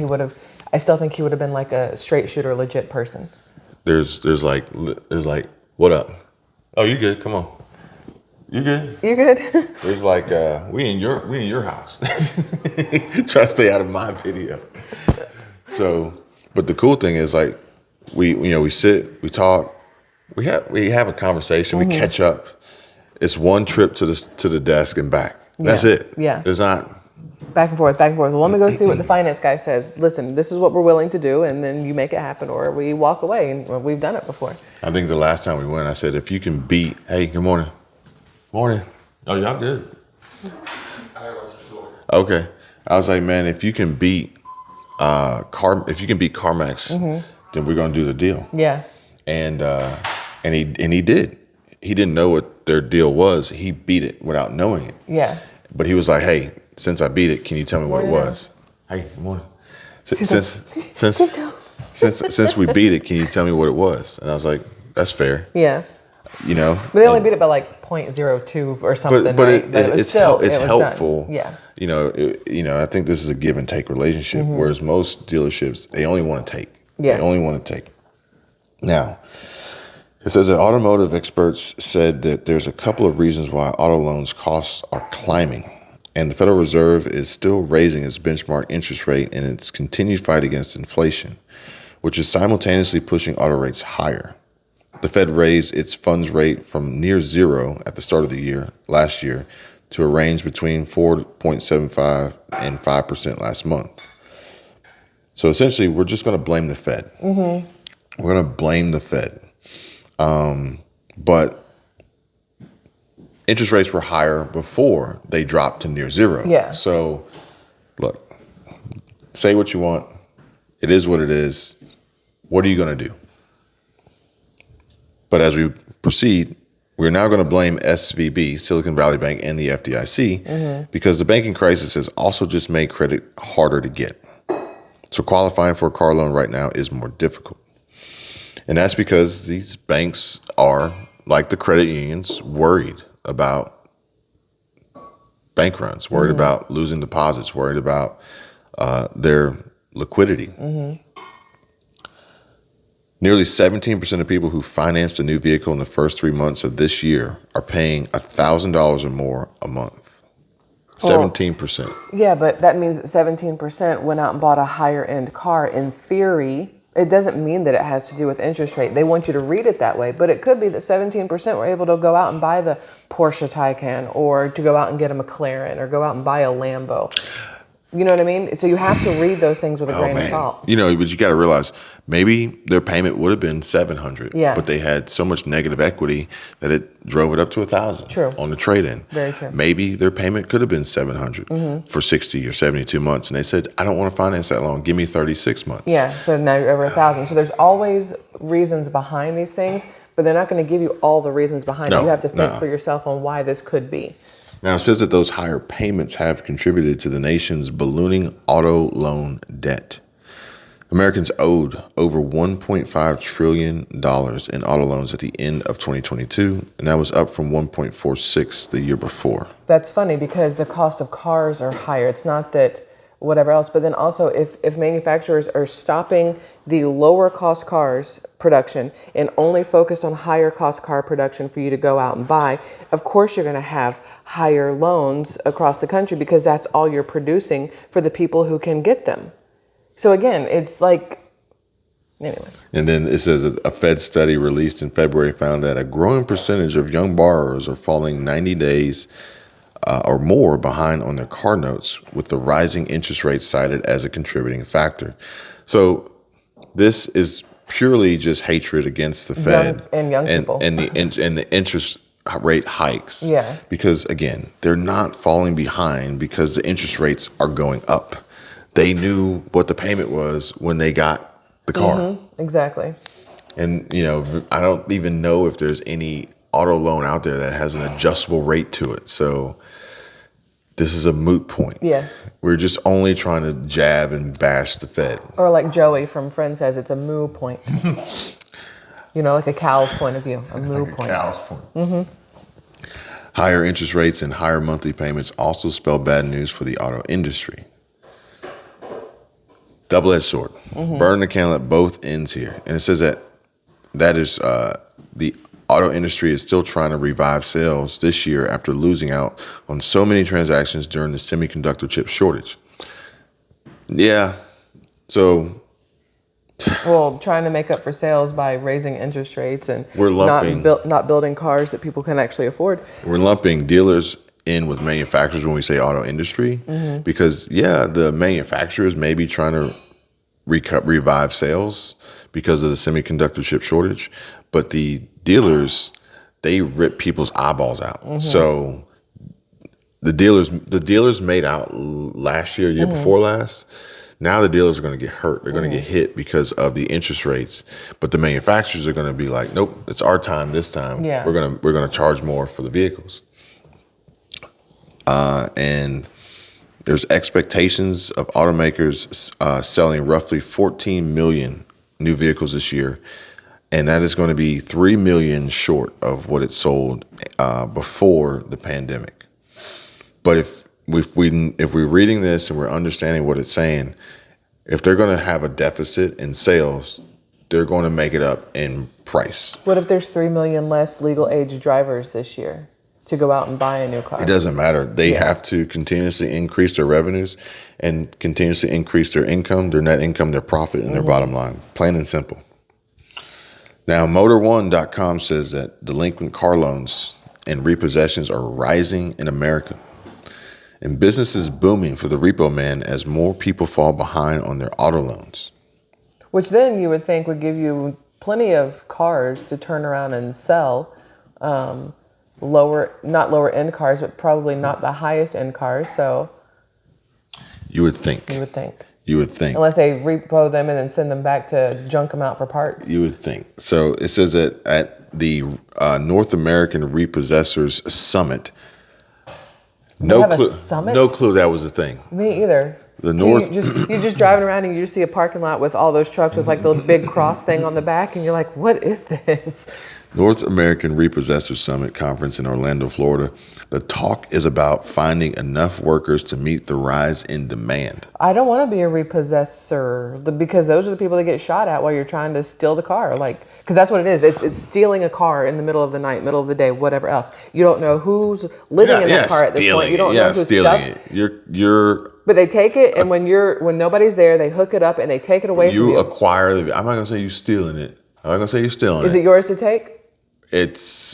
I still think he would have been like a straight shooter, legit person. There's like, what up? Oh, you good? Come on. You good? You good? There's like, we in your house. Try to stay out of my video. So, but the cool thing is, like, we sit, we talk, we have a conversation, we catch up. It's one trip to the desk and back. That's it. Yeah. It's not Back and forth, back and forth. Well, let me go see what the finance guy says. Listen, this is what we're willing to do, and then you make it happen, or we walk away, and we've done it before. I think the last time we went, I said, if you can beat, hey, good morning. Morning. Oh, y'all good? Okay. I was like, man, if you can beat CarMax, then we're gonna do the deal. Yeah. And he did. He didn't know what their deal was. He beat it without knowing it. Yeah. But he was like, hey, since I beat it, can you tell me what it was? Hey, good morning. Since we beat it, can you tell me what it was? And I was like, that's fair. Yeah. You know. But they only beat it by like 0.02 or something. But right? it's helpful. Done. Yeah. You know, I think this is a give and take relationship. Whereas most dealerships, they only want to take. Yes. They only want to take. Now, it says that automotive experts said that there's a couple of reasons why auto loans costs are climbing. And the Federal Reserve is still raising its benchmark interest rate in its continued fight against inflation, which is simultaneously pushing auto rates higher. The Fed raised its funds rate from near zero at the start of the year, last year, to a range between 4.75 and 5% last month. So essentially, we're just going to blame the Fed. We're going to blame the Fed. But interest rates were higher before they dropped to near zero. Yeah. So, look, say what you want. It is what it is. What are you going to do? But as we proceed, we're now going to blame SVB, Silicon Valley Bank, and the FDIC because the banking crisis has also just made credit harder to get. So qualifying for a car loan right now is more difficult. And that's because these banks are, like the credit unions, worried about bank runs, worried about losing deposits, worried about their liquidity. Nearly 17% of people who financed a new vehicle in the first 3 months of this year are paying $1,000 or more a month. 17%. Yeah, but that means that 17% went out and bought a higher end car. In theory, it doesn't mean that it has to do with interest rate. They want you to read it that way, but it could be that 17% were able to go out and buy the Porsche Taycan, or to go out and get a McLaren, or go out and buy a Lambo. You know what I mean? So you have to read those things with a grain of salt. You know, but you got to realize maybe their payment would have been $700, but they had so much negative equity that it drove it up to $1,000. True. On the trade-in. Very true. Maybe their payment could have been $700 for 60 or 72 months, and they said, "I don't want to finance that long. Give me 36 months." Yeah. So now you're over $1,000. So there's always reasons behind these things, but they're not going to give you all the reasons behind it. You have to think for yourself on why this could be. Now, it says that those higher payments have contributed to the nation's ballooning auto loan debt. Americans owed over $1.5 trillion in auto loans at the end of 2022, and that was up from $1.46 the year before. That's funny because the cost of cars are higher. It's not that whatever else, but then also if manufacturers are stopping the lower cost cars production and only focused on higher cost car production for you to go out and buy, of course you're going to have higher loans across the country because that's all you're producing for the people who can get them. So again, it's like, anyway. And then it says a Fed study released in February found that a growing percentage of young borrowers are falling 90 days or more behind on their car notes, with the rising interest rates cited as a contributing factor. So this is purely just hatred against the Fed and young people and the interest rate hikes. Yeah. Because again, they're not falling behind because the interest rates are going up. They knew what the payment was when they got the car. Exactly. And, I don't even know if there's any auto loan out there that has an adjustable rate to it. So this is a moot point. Yes. We're just only trying to jab and bash the Fed. Or like Joey from Friends says, it's a moo point. Like a cow's point of view, a moo point. Cow's point. Higher interest rates and higher monthly payments also spell bad news for the auto industry. Double-edged sword. Burn the candle at both ends here. And it says that is the auto industry is still trying to revive sales this year after losing out on so many transactions during the semiconductor chip shortage. Yeah. So, well, trying to make up for sales by raising interest rates and we're lumping, not building cars that people can actually afford. We're lumping dealers in with manufacturers when we say auto industry because, the manufacturers may be trying to revive sales because of the semiconductor chip shortage, but the dealers, they rip people's eyeballs out. So the dealers made out last year before last. Now the dealers are going to get hurt. They're going to get hit because of the interest rates. But the manufacturers are going to be like, nope, it's our time this time. Yeah. We're going to charge more for the vehicles. And there's expectations of automakers selling roughly 14 million new vehicles this year. And that is going to be 3 million short of what it sold before the pandemic. But if we're reading this and we're understanding what it's saying, if they're going to have a deficit in sales, they're going to make it up in price. What if there's 3 million less legal age drivers this year to go out and buy a new car? It doesn't matter. They have to continuously increase their revenues and continuously increase their income, their net income, their profit, and their bottom line. Plain and simple. Now, Motor1.com says that delinquent car loans and repossessions are rising in America. And business is booming for the Repo Man as more people fall behind on their auto loans. Which then you would think would give you plenty of cars to turn around and sell. Not lower end cars, but probably not the highest end cars. So you would think. Unless they repo them and then send them back to junk them out for parts. You would think. So it says that at the North American Repossessors Summit, no clue that was a thing. Me either. You're just driving around and you just see a parking lot with all those trucks with like the big cross thing on the back, and you're like, what is this? North American Repossessors Summit Conference in Orlando, Florida. The talk is about finding enough workers to meet the rise in demand. I don't want to be a repossessor because those are the people that get shot at while you're trying to steal the car. Because that's what it is. It's stealing a car in the middle of the night, middle of the day, whatever else. You don't know who's living in that car at this point. You don't know who's stealing it. But they take it, and when nobody's there, they hook it up and they take it away from you. You acquire I'm not gonna say you're stealing it. I'm not gonna say you're stealing it. Is it yours to take? It's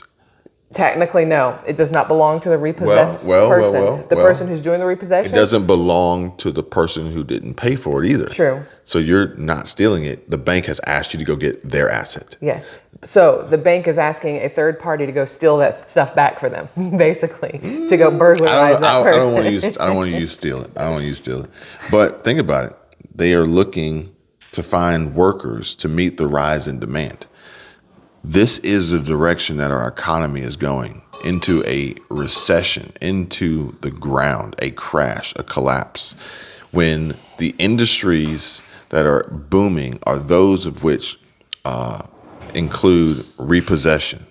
technically no. It does not belong to the repossessed person. The person who's doing the repossession. It doesn't belong to the person who didn't pay for it either. True. So you're not stealing it. The bank has asked you to go get their asset. Yes. So the bank is asking a third party to go steal that stuff back for them, basically, to go burglarize that person. I don't want to use steal it. But think about it. They are looking to find workers to meet the rise in demand. This is the direction that our economy is going, into a recession, into the ground, a crash, a collapse, when the industries that are booming are those of which include repossession.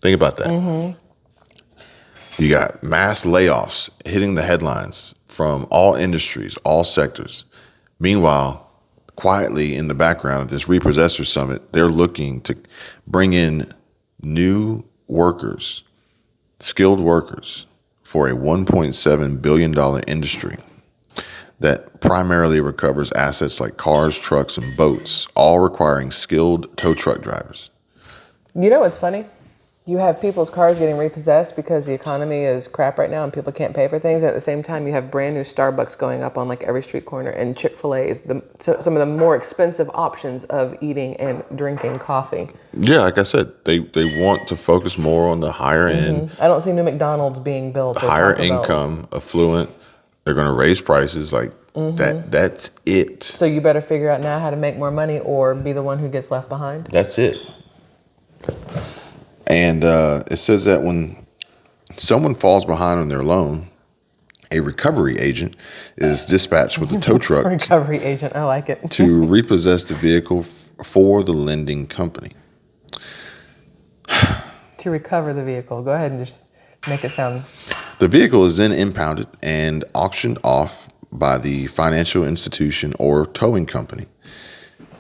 Think about that. Mm-hmm. You got mass layoffs hitting the headlines from all industries, all sectors. Meanwhile, quietly in the background of this Repossessor Summit, they're looking to bring in new workers, skilled workers, for a $1.7 billion industry that primarily recovers assets like cars, trucks, and boats, all requiring skilled tow truck drivers. You know what's funny? You have people's cars getting repossessed because the economy is crap right now and people can't pay for things. At the same time, you have brand new Starbucks going up on like every street corner, and Chick-fil-A is some of the more expensive options of eating and drinking coffee. Yeah, like I said, they want to focus more on the higher end, I don't see new McDonald's being built or higher Taco Bells. income, affluent. They're going to raise prices like that. That's it. So you better figure out now how to make more money or be the one who gets left behind. That's it. And it says that when someone falls behind on their loan, a recovery agent is dispatched with a tow truck Recovery agent, I like it. to repossess the vehicle for the lending company. To recover the vehicle. Go ahead and just make it sound. The vehicle is then impounded and auctioned off by the financial institution or towing company.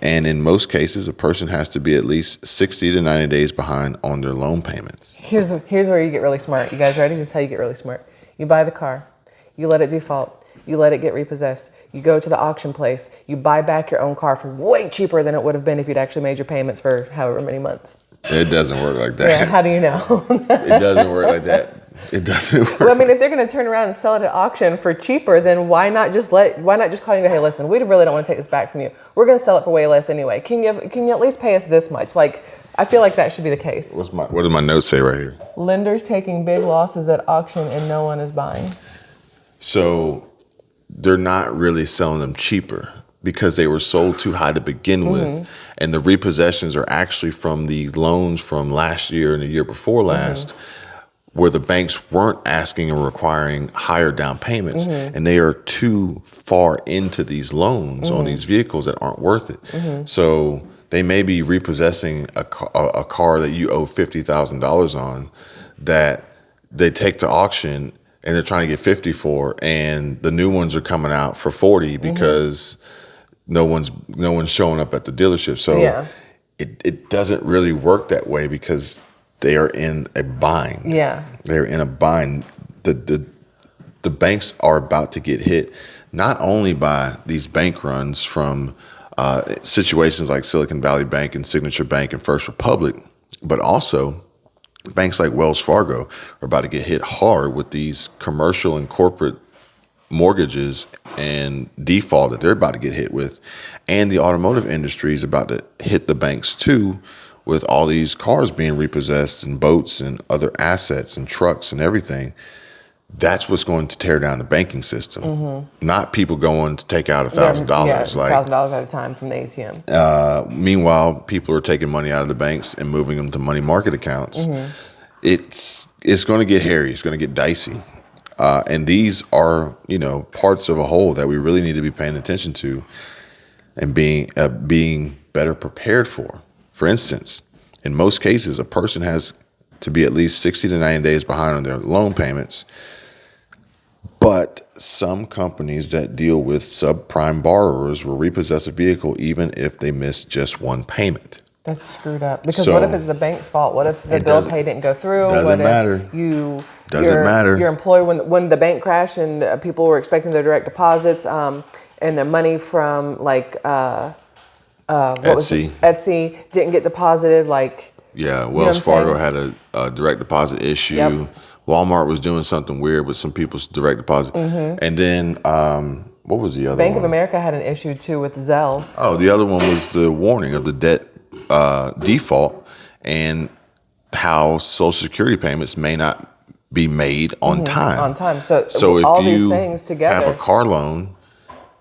And in most cases, a person has to be at least 60 to 90 days behind on their loan payments. Here's where you get really smart. You guys ready? This is how you get really smart. You buy the car. You let it default. You let it get repossessed. You go to the auction place. You buy back your own car for way cheaper than it would have been if you'd actually made your payments for however many months. It doesn't work like that. Yeah, how do you know? It doesn't work like that. It doesn't work. Well, I mean, if they're going to turn around and sell it at auction for cheaper, then why not just call you and go, hey, listen, we really don't want to take this back from you. We're going to sell it for way less anyway. Can you at least pay us this much? Like, I feel like that should be the case. What does my notes say right here? Lenders taking big losses at auction and no one is buying. So they're not really selling them cheaper because they were sold too high to begin with. And the repossessions are actually from the loans from last year and the year before last, where the banks weren't asking and requiring higher down payments. And they are too far into these loans on these vehicles that aren't worth it. So they may be repossessing a car that you owe $50,000 on that they take to auction and they're trying to get 50 for, and the new ones are coming out for 40 because no one's showing up at the dealership. So it doesn't really work that way because they are in a bind. Yeah. They're in a bind. The banks are about to get hit not only by these bank runs from situations like Silicon Valley Bank and Signature Bank and First Republic, but also banks like Wells Fargo are about to get hit hard with these commercial and corporate mortgages and default that they're about to get hit with. And the automotive industry is about to hit the banks too, with all these cars being repossessed and boats and other assets and trucks and everything. That's what's going to tear down the banking system, not people going to take out $1,000. Yeah, $1,000 at a time from the ATM. Meanwhile, people are taking money out of the banks and moving them to money market accounts. It's going to get hairy. It's going to get dicey. And these are, parts of a whole that we really need to be paying attention to and being better prepared for. For instance, in most cases, a person has to be at least 60 to 90 days behind on their loan payments. But some companies that deal with subprime borrowers will repossess a vehicle even if they miss just one payment. That's screwed up. Because what if it's the bank's fault? What if the bill pay didn't go through? Doesn't matter. Doesn't matter. Your employee, when the bank crashed and people were expecting their direct deposits and their money from Etsy didn't get deposited. Wells Fargo had a direct deposit issue. Yep. Walmart was doing something weird with some people's direct deposit. And then, what was the other one? Bank of America had an issue too with Zelle. Oh, the other one was the warning of the debt default and how Social Security payments may not be made on time. So if all you these things together, have a car loan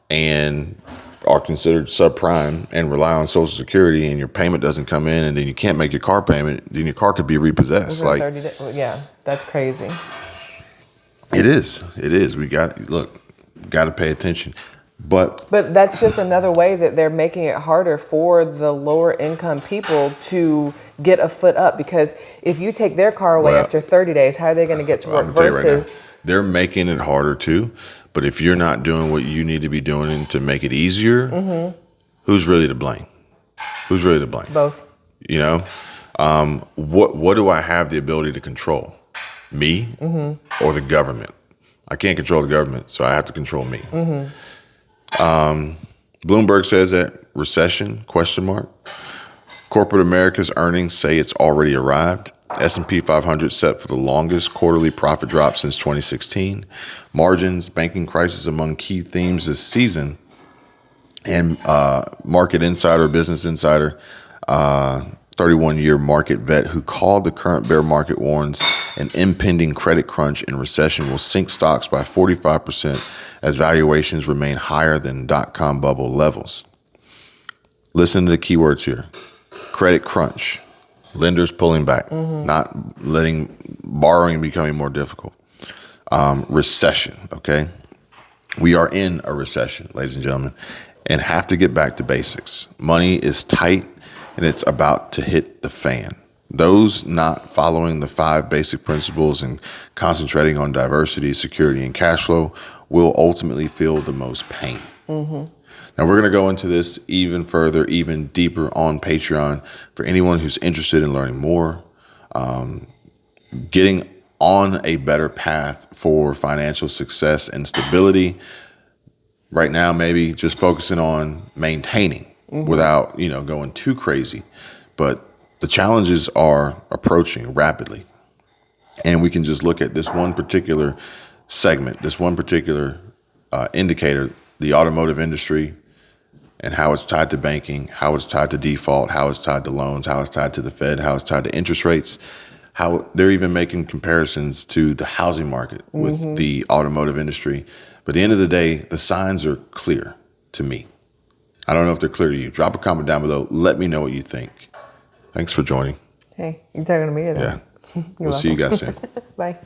and are considered subprime and rely on Social Security and your payment doesn't come in and then you can't make your car payment, then your car could be repossessed. 30 days. Yeah, that's crazy. It is. We got to pay attention. But that's just another way that they're making it harder for the lower income people to get a foot up, because if you take their car away after 30 days, how are they going to get to work versus... They're making it harder too, but if you're not doing what you need to be doing to make it easier, who's really to blame? Both. What do I have the ability to control? Me or the government? I can't control the government, so I have to control me. Bloomberg says that recession, ? Corporate America's earnings say it's already arrived. S&P 500 set for the longest quarterly profit drop since 2016. Margins, banking crisis among key themes this season. And Market Insider, Business Insider, 31-year market vet who called the current bear market warns an impending credit crunch and recession will sink stocks by 45% as valuations remain higher than dot-com bubble levels. Listen to the keywords here. Credit crunch. Lenders pulling back, not letting borrowing becoming more difficult. Recession, okay? We are in a recession, ladies and gentlemen, and have to get back to basics. Money is tight, and it's about to hit the fan. Those not following the 5 basic principles and concentrating on diversity, security, and cash flow will ultimately feel the most pain. Now, we're going to go into this even further, even deeper on Patreon for anyone who's interested in learning more, getting on a better path for financial success and stability. Right now, maybe just focusing on maintaining without, going too crazy. But the challenges are approaching rapidly. And we can just look at this one particular segment, this one particular indicator, the automotive industry, and how it's tied to banking, how it's tied to default, how it's tied to loans, how it's tied to the Fed, how it's tied to interest rates, how they're even making comparisons to the housing market with the automotive industry. But at the end of the day, the signs are clear to me. I don't know if they're clear to you. Drop a comment down below. Let me know what you think. Thanks for joining. Hey, you're talking to me or them? Yeah. We'll see you guys soon. Bye.